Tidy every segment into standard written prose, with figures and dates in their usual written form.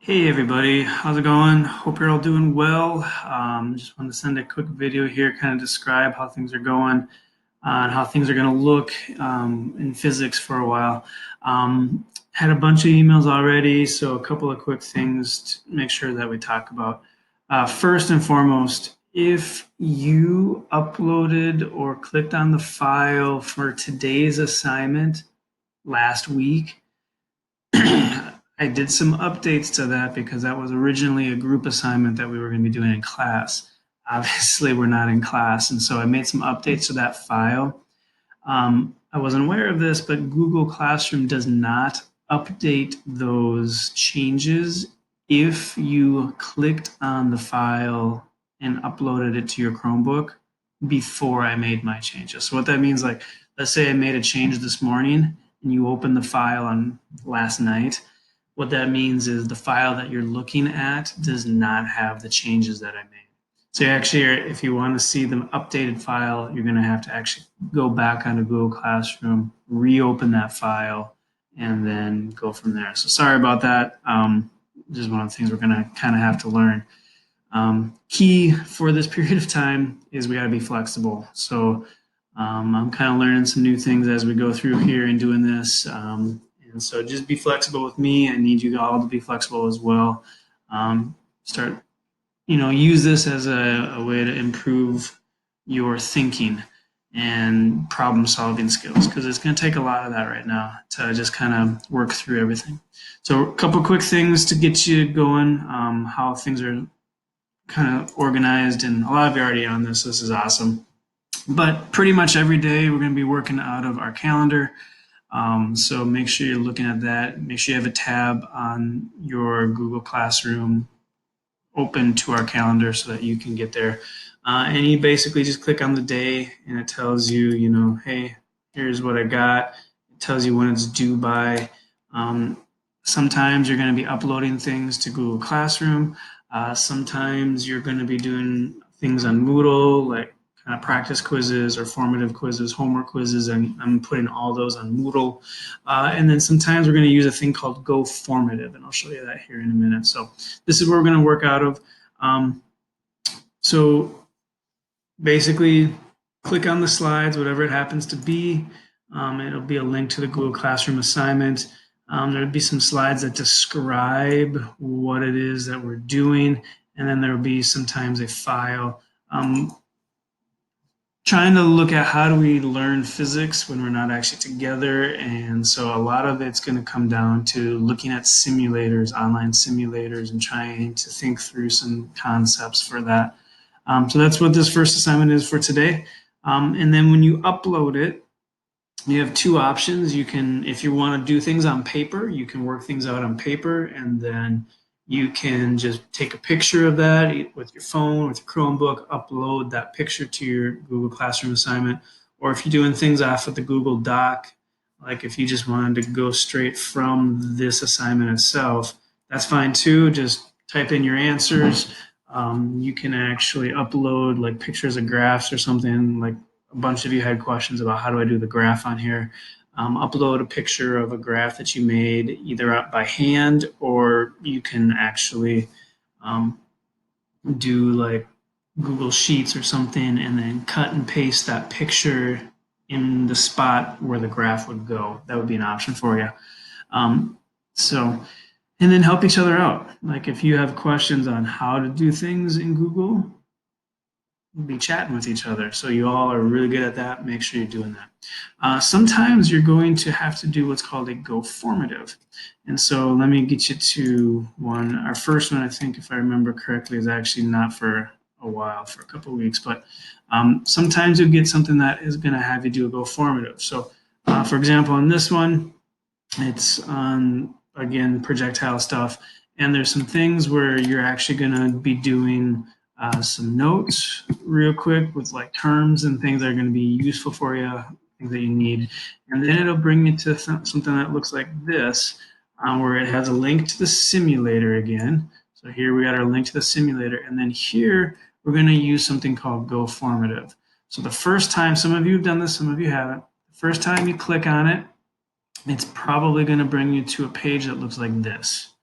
Hey everybody, how's it going? Hope you're all doing well. Just wanted to send a quick video here, kind of describe how things are going and how things are going to look in physics for a while. Had a bunch of emails already, so a couple of quick things to make sure that we talk about. First and foremost, if you uploaded or clicked on the file for today's assignment last week, I did some updates to that because that was originally a group assignment that we were going to be doing in class. Obviously, we're not in class, and so I made some updates to that file. I wasn't aware of this, but Google Classroom does not update those changes if you clicked on the file and uploaded it to your Chromebook before I made my changes. So what that means, like, let's say I made a change this morning and you opened the file on last night. What that means is the file that you're looking at does not have the changes that I made. So actually, if you want to see the updated file, you're going to have to actually go back onto Google Classroom, reopen that file, and then go from there. So sorry about that. Just one of the things we're going to kind of have to learn. Key for this period of time is we got to be flexible. So I'm kind of learning some new things as we go through here and doing this. And so just be flexible with me. I need you all to be flexible as well. Use this as a way to improve your thinking and problem solving skills, because it's going to take a lot of that right now to just kind of work through everything. So a couple quick things to get you going, how things are kind of organized, and a lot of you are already on this. This is awesome. But pretty much every day we're going to be working out of our calendar. So make sure you're looking at that. Make sure you have a tab on your Google Classroom open to our calendar so that you can get there. And you basically just click on the day and it tells you, hey, here's what I got. It tells you when it's due by. Sometimes you're going to be uploading things to Google Classroom. Sometimes you're going to be doing things on Moodle, like kind of practice quizzes or formative quizzes, homework quizzes, and I'm putting all those on Moodle. And then sometimes we're going to use a thing called Go Formative, and I'll show you that here in a minute. So this is where we're going to work out of. So basically, click on the slides, whatever it happens to be. It'll be a link to the Google Classroom assignment. There'll be some slides that describe what it is that we're doing, and then there'll be sometimes a file. Trying to look at how do we learn physics when we're not actually together, and so a lot of it's going to come down to looking at simulators, online simulators, and trying to think through some concepts for that. So that's what this first assignment is for today. And then when you upload it, you have two options. You can, if you want to do things on paper, you can work things out on paper, and then you can just take a picture of that with your phone, with your Chromebook, upload that picture to your Google Classroom assignment. Or if you're doing things off of the Google Doc, like if you just wanted to go straight from this assignment itself, that's fine too. Just type in your answers. You can actually upload like pictures of graphs or something. Like a bunch of you had questions about how do I do the graph on here. Upload a picture of a graph that you made either up by hand, or you can actually do like Google Sheets or something and then cut and paste that picture in the spot where the graph would go. That would be an option for you. And then help each other out. Like if you have questions on how to do things in Google, be chatting with each other. So you all are really good at that. Make sure you're doing that. Sometimes you're going to have to do what's called a Go Formative. And so let me get you to one. Our first one, I think, if I remember correctly, is actually not for a while, for a couple of weeks. But sometimes you'll get something that is going to have you do a Go Formative. So for example, on this one, it's on, again, projectile stuff. And there's some things where you're actually going to be doing some notes real quick with like terms and things that are going to be useful for you, things that you need. And then it'll bring you to something that looks like this, where it has a link to the simulator again. So here we got our link to the simulator. And then here we're going to use something called Go Formative. So the first time, some of you have done this, some of you haven't. The first time you click on it, it's probably going to bring you to a page that looks like this.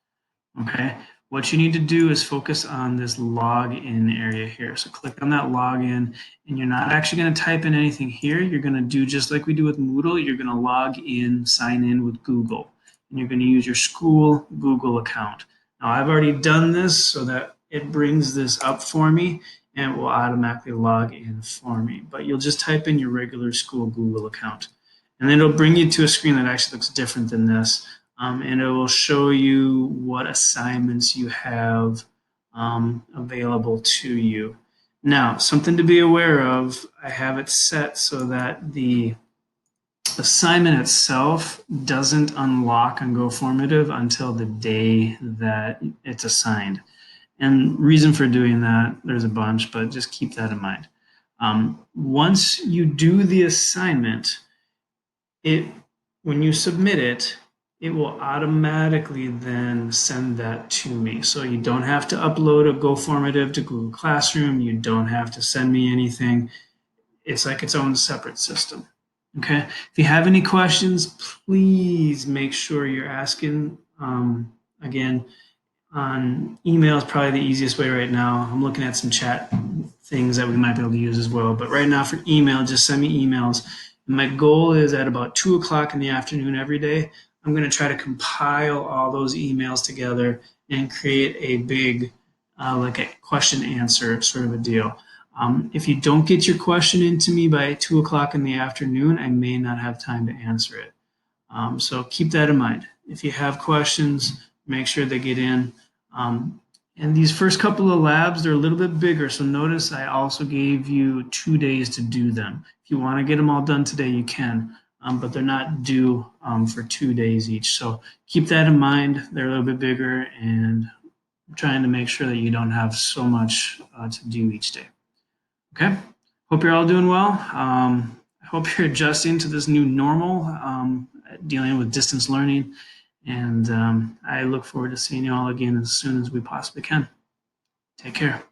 Okay. What you need to do is focus on this login area here. So click on that login, and you're not actually going to type in anything here. You're going to do just like we do with Moodle. You're going to log in, sign in with Google, and you're going to use your school Google account. Now, I've already done this so that it brings this up for me and it will automatically log in for me. But you'll just type in your regular school Google account. And then it'll bring you to a screen that actually looks different than this. And it will show you what assignments you have available to you. Now, something to be aware of, I have it set so that the assignment itself doesn't unlock on GoFormative until the day that it's assigned. And reason for doing that, there's a bunch, but just keep that in mind. Once you do the assignment, when you submit it, it will automatically then send that to me. So you don't have to upload a GoFormative to Google Classroom. You don't have to send me anything. It's like its own separate system. Okay. If you have any questions, please make sure you're asking. Again, on email is probably the easiest way right now. I'm looking at some chat things that we might be able to use as well. But right now for email, just send me emails. And my goal is at about 2 o'clock in the afternoon every day, I'm going to try to compile all those emails together and create a big, like a question answer sort of a deal. If you don't get your question into me by 2 o'clock in the afternoon, I may not have time to answer it. So keep that in mind. If you have questions, make sure they get in. And these first couple of labs, they're a little bit bigger. So notice I also gave you 2 days to do them. If you want to get them all done today, you can, but they're not due for 2 days each. So keep that in mind. They're a little bit bigger, and I'm trying to make sure that you don't have so much to do each day. Okay. Hope you're all doing well. I hope you're adjusting to this new normal, dealing with distance learning. And I look forward to seeing you all again as soon as we possibly can. Take care.